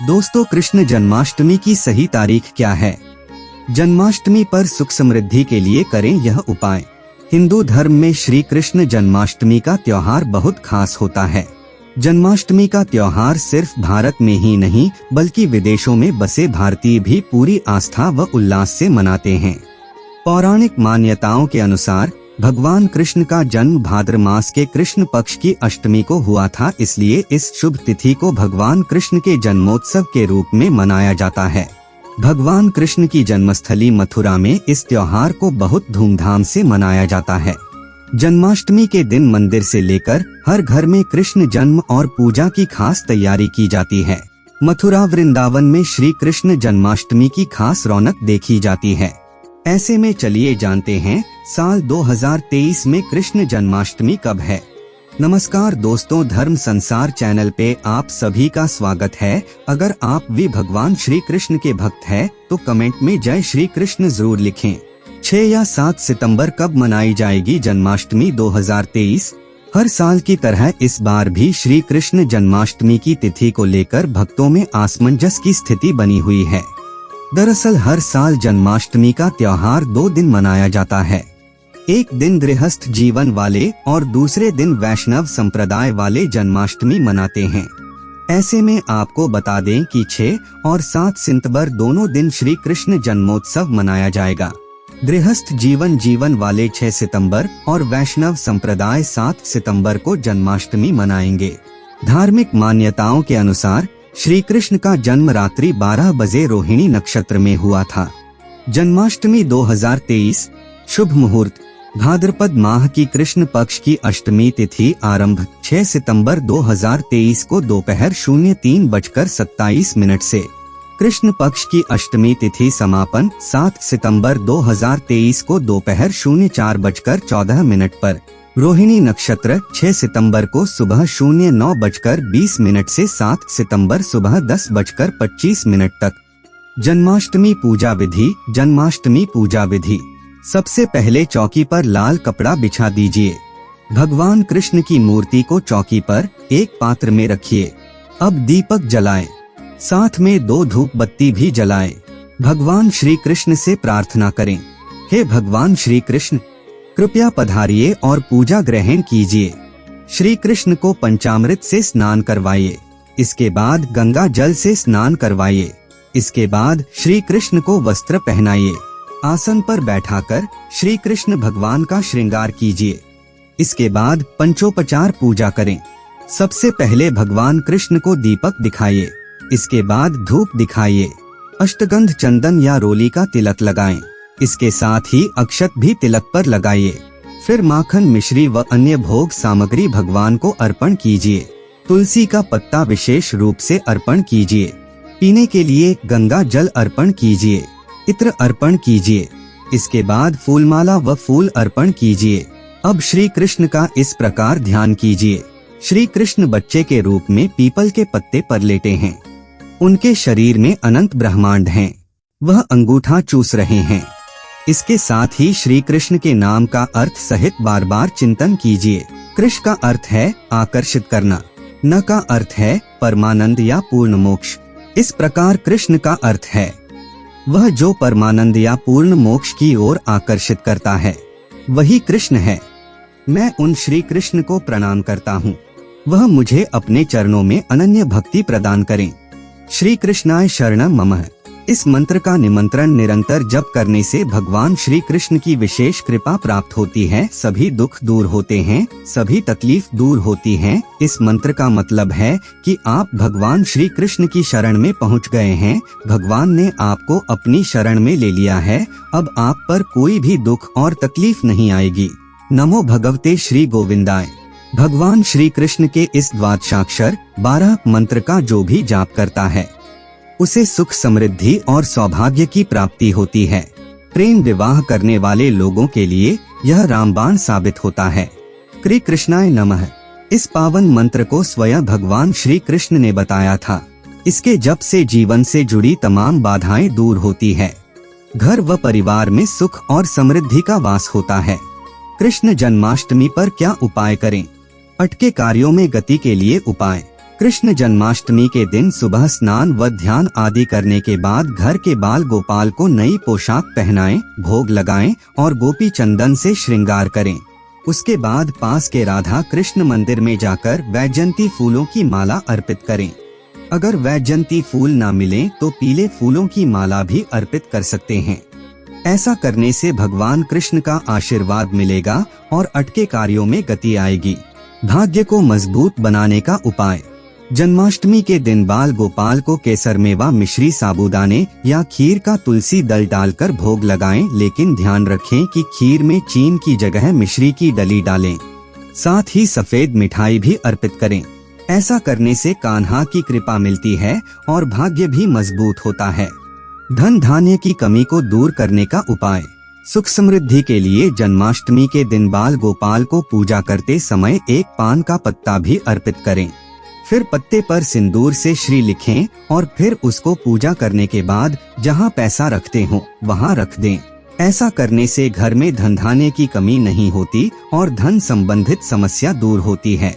दोस्तों, कृष्ण जन्माष्टमी की सही तारीख क्या है? जन्माष्टमी पर सुख समृद्धि के लिए करें यह उपाय। हिंदू धर्म में श्री कृष्ण जन्माष्टमी का त्योहार बहुत खास होता है। जन्माष्टमी का त्योहार सिर्फ भारत में ही नहीं बल्कि विदेशों में बसे भारतीय भी पूरी आस्था व उल्लास से मनाते हैं। पौराणिक मान्यताओं के अनुसार भगवान कृष्ण का जन्म भाद्र मास के कृष्ण पक्ष की अष्टमी को हुआ था, इसलिए इस शुभ तिथि को भगवान कृष्ण के जन्मोत्सव के रूप में मनाया जाता है। भगवान कृष्ण की जन्मस्थली मथुरा में इस त्योहार को बहुत धूमधाम से मनाया जाता है। जन्माष्टमी के दिन मंदिर से लेकर हर घर में कृष्ण जन्म और पूजा की खास तैयारी की जाती है। मथुरा वृंदावन में श्री कृष्ण जन्माष्टमी की खास रौनक देखी जाती है। ऐसे में चलिए जानते हैं साल 2023 में कृष्ण जन्माष्टमी कब है। नमस्कार दोस्तों, धर्म संसार चैनल पे आप सभी का स्वागत है। अगर आप भी भगवान श्री कृष्ण के भक्त हैं तो कमेंट में जय श्री कृष्ण जरूर लिखें। 6 या 7 सितंबर कब मनाई जाएगी जन्माष्टमी 2023? हर साल की तरह इस बार भी श्री कृष्ण जन्माष्टमी की तिथि को लेकर भक्तों में असमंजस की स्थिति बनी हुई है। दरअसल हर साल जन्माष्टमी का त्योहार 2 दिन मनाया जाता है। एक दिन गृहस्थ जीवन वाले और दूसरे दिन वैष्णव संप्रदाय वाले जन्माष्टमी मनाते हैं। ऐसे में आपको बता दें कि 6 और 7 सितंबर दोनों दिन श्री कृष्ण जन्मोत्सव मनाया जाएगा। गृहस्थ जीवन वाले 6 सितंबर और वैष्णव संप्रदाय 7 सितंबर को जन्माष्टमी मनाएंगे। धार्मिक मान्यताओं के अनुसार श्री कृष्ण का जन्म रात्रि 12 बजे रोहिणी नक्षत्र में हुआ था। जन्माष्टमी 2023 शुभ मुहूर्त भाद्रपद माह की कृष्ण पक्ष की अष्टमी तिथि आरंभ 6 सितंबर 2023 को दोपहर 03:27 से। कृष्ण पक्ष की अष्टमी तिथि समापन 7 सितंबर 2023 को दोपहर 04:14 पर। रोहिणी नक्षत्र 6 सितंबर को सुबह 09:20 से 7 सितंबर सुबह 10:25 तक। जन्माष्टमी पूजा विधि। जन्माष्टमी पूजा विधि। सबसे पहले चौकी पर लाल कपड़ा बिछा दीजिए। भगवान कृष्ण की मूर्ति को चौकी पर एक पात्र में रखिए। अब दीपक जलाएं, साथ में 2 धूप बत्ती भी जलाएं। भगवान श्री कृष्ण से प्रार्थना करें, हे भगवान श्री कृष्ण, कृपया पधारिए और पूजा ग्रहण कीजिए। श्री कृष्ण को पंचामृत से स्नान करवाइए। इसके बाद गंगा जल से स्नान करवाइए। इसके बाद श्री कृष्ण को वस्त्र पहनाइए। आसन पर बैठाकर श्री कृष्ण भगवान का श्रृंगार कीजिए। इसके बाद पंचोपचार पूजा करें। सबसे पहले भगवान कृष्ण को दीपक दिखाइए। इसके बाद धूप दिखाइए। अष्टगंध चंदन या रोली का तिलक लगाएं। इसके साथ ही अक्षत भी तिलक पर लगाइए। फिर माखन, मिश्री व अन्य भोग सामग्री भगवान को अर्पण कीजिए। तुलसी का पत्ता विशेष रूप से अर्पण कीजिए। पीने के लिए गंगा जल अर्पण कीजिए। इत्र अर्पण कीजिए। इसके बाद फूलमाला व फूल अर्पण कीजिए। अब श्री कृष्ण का इस प्रकार ध्यान कीजिए। श्री कृष्ण बच्चे के रूप में पीपल के पत्ते पर लेटे हैं। उनके शरीर में अनंत ब्रह्मांड हैं। वह अंगूठा चूस रहे हैं। इसके साथ ही श्री कृष्ण के नाम का अर्थ सहित बार बार चिंतन कीजिए। कृष्ण का अर्थ है आकर्षित करना, न का अर्थ है परमानंद या पूर्ण मोक्ष। इस प्रकार कृष्ण का अर्थ है वह जो परमानंद या पूर्ण मोक्ष की ओर आकर्षित करता है, वही कृष्ण है। मैं उन श्री कृष्ण को प्रणाम करता हूँ। वह मुझे अपने चरणों में अनन्य भक्ति प्रदान करें। श्री कृष्णाय शरणम मम। इस मंत्र का निमंत्रण निरंतर जप करने से भगवान श्री कृष्ण की विशेष कृपा प्राप्त होती है। सभी दुख दूर होते हैं, सभी तकलीफ दूर होती हैं। इस मंत्र का मतलब है कि आप भगवान श्री कृष्ण की शरण में पहुंच गए हैं। भगवान ने आपको अपनी शरण में ले लिया है। अब आप पर कोई भी दुख और तकलीफ नहीं आएगी। नमो भगवते श्री गोविंदाय। भगवान श्री कृष्ण के इस द्वादशाक्षर 12 मंत्र का जो भी जाप करता है उसे सुख समृद्धि और सौभाग्य की प्राप्ति होती है। प्रेम विवाह करने वाले लोगों के लिए यह रामबाण साबित होता है। श्री कृष्णाय नमः। इस पावन मंत्र को स्वयं भगवान श्री कृष्ण ने बताया था। इसके जप से जीवन से जुड़ी तमाम बाधाएं दूर होती है। घर व परिवार में सुख और समृद्धि का वास होता है। कृष्ण जन्माष्टमी पर क्या उपाय करें? अटके कार्यों में गति के लिए उपाय। कृष्ण जन्माष्टमी के दिन सुबह स्नान व ध्यान आदि करने के बाद घर के बाल गोपाल को नई पोशाक पहनाएं, भोग लगाएं और गोपी चंदन से श्रृंगार करें। उसके बाद पास के राधा कृष्ण मंदिर में जाकर वैजयंती फूलों की माला अर्पित करें। अगर वैजयंती फूल ना मिले तो पीले फूलों की माला भी अर्पित कर सकते हैं। ऐसा करने से भगवान कृष्ण का आशीर्वाद मिलेगा और अटके कार्यों में गति आएगी। भाग्य को मजबूत बनाने का उपाय। जन्माष्टमी के दिन बाल गोपाल को केसर, मेवा, मिश्री, साबूदाने या खीर का तुलसी दल डालकर भोग लगाएं, लेकिन ध्यान रखें कि खीर में चीन की जगह मिश्री की डली डालें। साथ ही सफेद मिठाई भी अर्पित करें। ऐसा करने से कान्हा की कृपा मिलती है और भाग्य भी मजबूत होता है। धन धान्य की कमी को दूर करने का उपाय। सुख समृद्धि के लिए जन्माष्टमी के दिन बाल गोपाल को पूजा करते समय एक पान का पत्ता भी अर्पित करें। फिर पत्ते पर सिंदूर से श्री लिखें और फिर उसको पूजा करने के बाद जहां पैसा रखते हो वहां रख दें। ऐसा करने से घर में धन धान्य की कमी नहीं होती और धन संबंधित समस्या दूर होती है।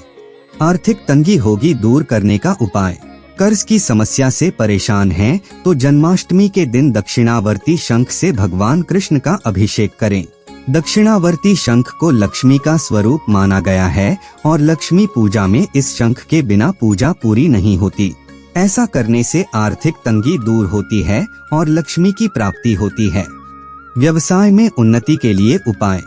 आर्थिक तंगी होगी दूर करने का उपाय। कर्ज की समस्या से परेशान हैं तो जन्माष्टमी के दिन दक्षिणावर्ती शंख से भगवान कृष्ण का अभिषेक करें। दक्षिणावर्ती शंख को लक्ष्मी का स्वरूप माना गया है और लक्ष्मी पूजा में इस शंख के बिना पूजा पूरी नहीं होती। ऐसा करने से आर्थिक तंगी दूर होती है और लक्ष्मी की प्राप्ति होती है। व्यवसाय में उन्नति के लिए उपाय।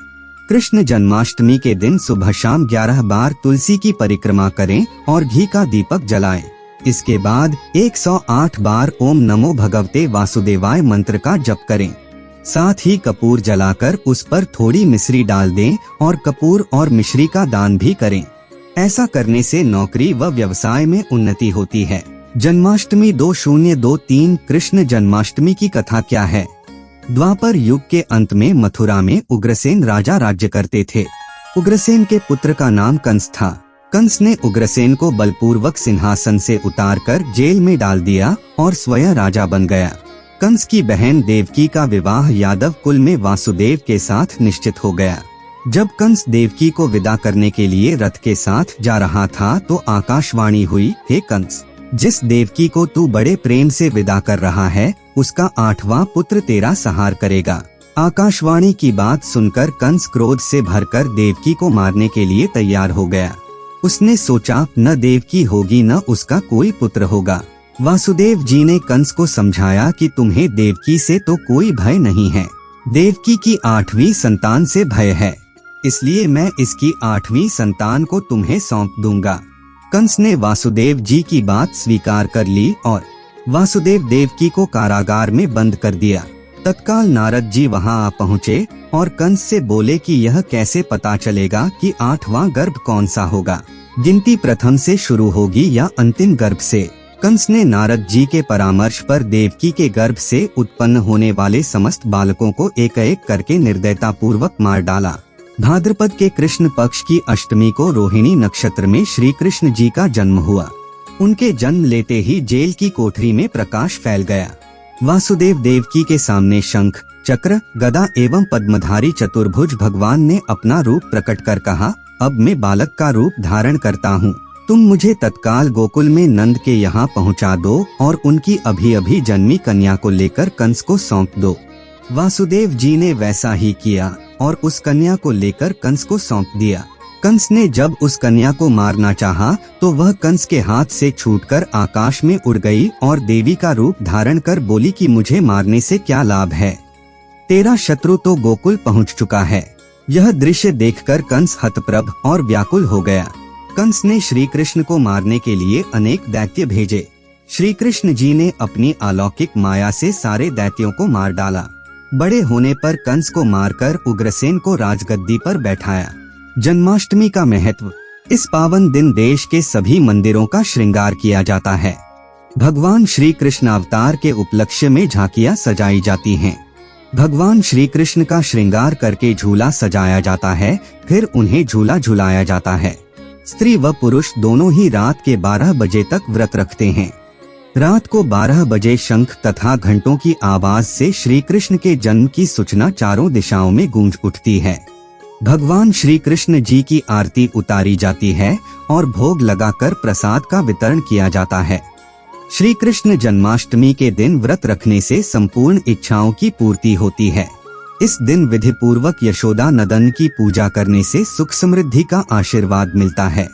कृष्ण जन्माष्टमी के दिन सुबह शाम 11 बार तुलसी की परिक्रमा करें और घी का दीपक जलाएं। इसके बाद 108 बार ओम नमो भगवते वासुदेवाय मंत्र का जप करें। साथ ही कपूर जलाकर उस पर थोड़ी मिश्री डाल दें और कपूर और मिश्री का दान भी करें। ऐसा करने से नौकरी व व्यवसाय में उन्नति होती है। जन्माष्टमी 2023 कृष्ण जन्माष्टमी की कथा क्या है? द्वापर युग के अंत में मथुरा में उग्रसेन राजा राज्य करते थे। उग्रसेन के पुत्र का नाम कंस था। कंस ने उग्रसेन को बलपूर्वक सिंहासन से उतारकर जेल में डाल दिया और स्वयं राजा बन गया। कंस की बहन देवकी का विवाह यादव कुल में वासुदेव के साथ निश्चित हो गया। जब कंस देवकी को विदा करने के लिए रथ के साथ जा रहा था तो आकाशवाणी हुई, हे कंस, जिस देवकी को तू बड़े प्रेम से विदा कर रहा है उसका 8वां पुत्र तेरा संहार करेगा। आकाशवाणी की बात सुनकर कंस क्रोध से भरकर देवकी को मारने के लिए तैयार हो गया। उसने सोचा न देवकी होगी न उसका कोई पुत्र होगा। वासुदेव जी ने कंस को समझाया कि तुम्हें देवकी से तो कोई भय नहीं है, देवकी की 8वीं संतान से भय है, इसलिए मैं इसकी 8वीं संतान को तुम्हें सौंप दूंगा। कंस ने वासुदेव जी की बात स्वीकार कर ली और वासुदेव देवकी को कारागार में बंद कर दिया। तत्काल नारद जी वहां आ पहुँचे और कंस से बोले कि यह कैसे पता चलेगा कि 8वां गर्भ कौन सा होगा, गिनती प्रथम से शुरू होगी या अंतिम गर्भ से। कंस ने नारद जी के परामर्श पर देवकी के गर्भ से उत्पन्न होने वाले समस्त बालकों को एक एक करके निर्दयता पूर्वक मार डाला। भाद्रपद के कृष्ण पक्ष की अष्टमी को रोहिणी नक्षत्र में श्री कृष्ण जी का जन्म हुआ। उनके जन्म लेते ही जेल की कोठरी में प्रकाश फैल गया। वासुदेव देवकी के सामने शंख, चक्र, गदा एवं पद्मधारी चतुर्भुज भगवान ने अपना रूप प्रकट कर कहा, अब मैं बालक का रूप धारण करता हूँ, तुम मुझे तत्काल गोकुल में नंद के यहाँ पहुँचा दो और उनकी अभी अभी जन्मी कन्या को लेकर कंस को सौंप दो। वासुदेव जी ने वैसा ही किया और उस कन्या को लेकर कंस को सौंप दिया। कंस ने जब उस कन्या को मारना चाहा तो वह कंस के हाथ से छूटकर आकाश में उड़ गई और देवी का रूप धारण कर बोली कि मुझे मारने से क्या लाभ है, तेरा शत्रु तो गोकुल पहुंच चुका है। यह दृश्य देखकर कंस हतप्रभ और व्याकुल हो गया। कंस ने श्री कृष्ण को मारने के लिए अनेक दैत्य भेजे। श्री कृष्ण जी ने अपनी अलौकिक माया से सारे दैत्यों को मार डाला। बड़े होने पर कंस को मारकर उग्रसेन को राजगद्दी पर बैठाया। जन्माष्टमी का महत्व। इस पावन दिन देश के सभी मंदिरों का श्रृंगार किया जाता है। भगवान श्री कृष्ण अवतार के उपलक्ष्य में झांकियां सजाई जाती हैं। भगवान श्री कृष्ण का श्रृंगार करके झूला सजाया जाता है, फिर उन्हें झूला झुलाया जाता है। स्त्री व पुरुष दोनों ही रात के 12 बजे तक व्रत रखते हैं। रात को 12 बजे शंख तथा घंटों की आवाज से श्री कृष्ण के जन्म की सूचना चारों दिशाओं में गूंज उठती है। भगवान श्री कृष्ण जी की आरती उतारी जाती है और भोग लगाकर प्रसाद का वितरण किया जाता है। श्री कृष्ण जन्माष्टमी के दिन व्रत रखने से संपूर्ण इच्छाओं की पूर्ति होती है। इस दिन विधि पूर्वक यशोदा नंदन की पूजा करने से सुख समृद्धि का आशीर्वाद मिलता है।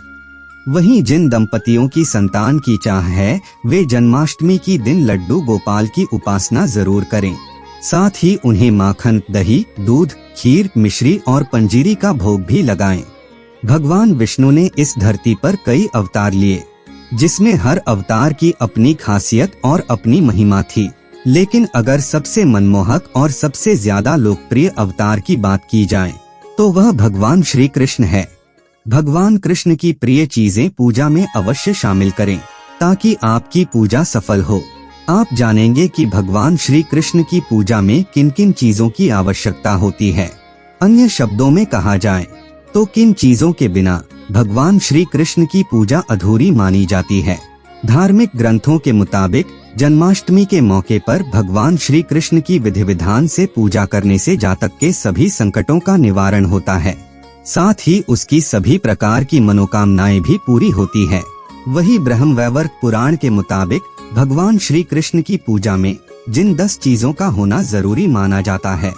वहीं जिन दंपतियों की संतान की चाह है वे जन्माष्टमी की दिन लड्डू गोपाल की उपासना जरूर करें। साथ ही उन्हें माखन, दही, दूध, खीर, मिश्री और पंजीरी का भोग भी लगाएं। भगवान विष्णु ने इस धरती पर कई अवतार लिए, जिसमें हर अवतार की अपनी खासियत और अपनी महिमा थी। लेकिन अगर सबसे मनमोहक और सबसे ज्यादा लोकप्रिय अवतार की बात की जाए तो वह भगवान श्री कृष्ण है। भगवान कृष्ण की प्रिय चीजें पूजा में अवश्य शामिल करें ताकि आपकी पूजा सफल हो। आप जानेंगे कि भगवान श्री कृष्ण की पूजा में किन किन चीजों की आवश्यकता होती है। अन्य शब्दों में कहा जाए तो किन चीजों के बिना भगवान श्री कृष्ण की पूजा अधूरी मानी जाती है। धार्मिक ग्रंथों के मुताबिक जन्माष्टमी के मौके पर भगवान श्री कृष्ण की विधि विधान से पूजा करने से जातक के सभी संकटों का निवारण होता है। साथ ही उसकी सभी प्रकार की मनोकामनाएं भी पूरी होती है। वही ब्रह्मवैवर्त पुराण के मुताबिक भगवान श्री कृष्ण की पूजा में जिन 10 चीजों का होना जरूरी माना जाता है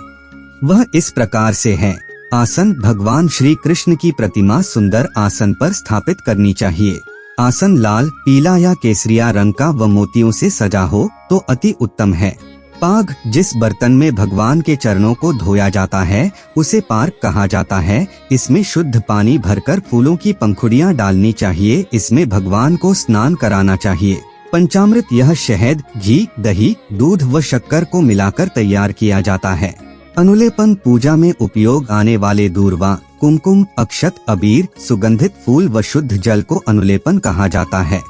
वह इस प्रकार से है। आसन, भगवान श्री कृष्ण की प्रतिमा सुंदर आसन पर स्थापित करनी चाहिए। आसन लाल, पीला या केसरिया रंग का व मोतियों से सजा हो तो अति उत्तम है। पाग, जिस बर्तन में भगवान के चरणों को धोया जाता है उसे पार्क कहा जाता है। इसमें शुद्ध पानी भरकर फूलों की पंखुड़ियां डालनी चाहिए। इसमें भगवान को स्नान कराना चाहिए। पंचामृत, यह शहद, घी, दही, दूध व शक्कर को मिलाकर तैयार किया जाता है। अनुलेपन, पूजा में उपयोग आने वाले दूर्वा, कुमकुम, अक्षत, अबीर, सुगंधित फूल व शुद्ध जल को अनुलेपन कहा जाता है।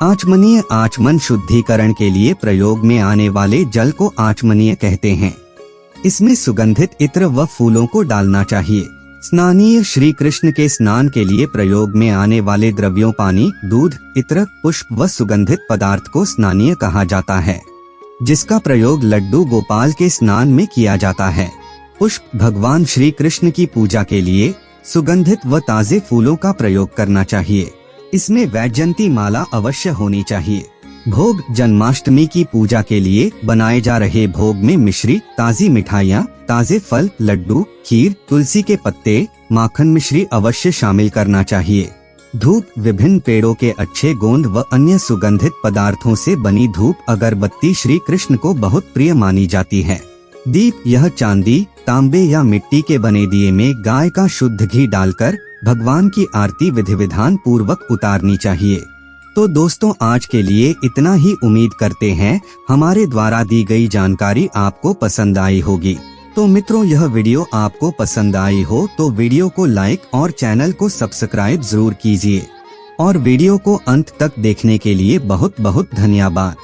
आचमनीय, आचमन शुद्धिकरण के लिए प्रयोग में आने वाले जल को आचमनीय कहते हैं। इसमें सुगंधित इत्र व फूलों को डालना चाहिए। स्नानीय, श्री कृष्ण के स्नान के लिए प्रयोग में आने वाले द्रव्यों पानी, दूध, इत्र, पुष्प व सुगंधित पदार्थ को स्नानीय कहा जाता है, जिसका प्रयोग लड्डू गोपाल के स्नान में किया जाता है। पुष्प, भगवान श्री कृष्ण की पूजा के लिए सुगंधित व ताजे फूलों का प्रयोग करना चाहिए। इसमें वैजयंती माला अवश्य होनी चाहिए। भोग, जन्माष्टमी की पूजा के लिए बनाए जा रहे भोग में मिश्री, ताजी मिठाइयाँ, ताजे फल, लड्डू, खीर, तुलसी के पत्ते, माखन, मिश्री अवश्य शामिल करना चाहिए। धूप, विभिन्न पेड़ों के अच्छे गोंद व अन्य सुगंधित पदार्थों से बनी धूप अगरबत्ती श्री कृष्ण को बहुत प्रिय मानी जाती है। दीप, यह चांदी, तांबे या मिट्टी के बने दिए में गाय का शुद्ध घी डालकर भगवान की आरती विधि विधान पूर्वक उतारनी चाहिए। तो दोस्तों, आज के लिए इतना ही। उम्मीद करते हैं हमारे द्वारा दी गई जानकारी आपको पसंद आई होगी। तो मित्रों, यह वीडियो आपको पसंद आई हो तो वीडियो को लाइक और चैनल को सब्सक्राइब जरूर कीजिए। और वीडियो को अंत तक देखने के लिए बहुत बहुत धन्यवाद।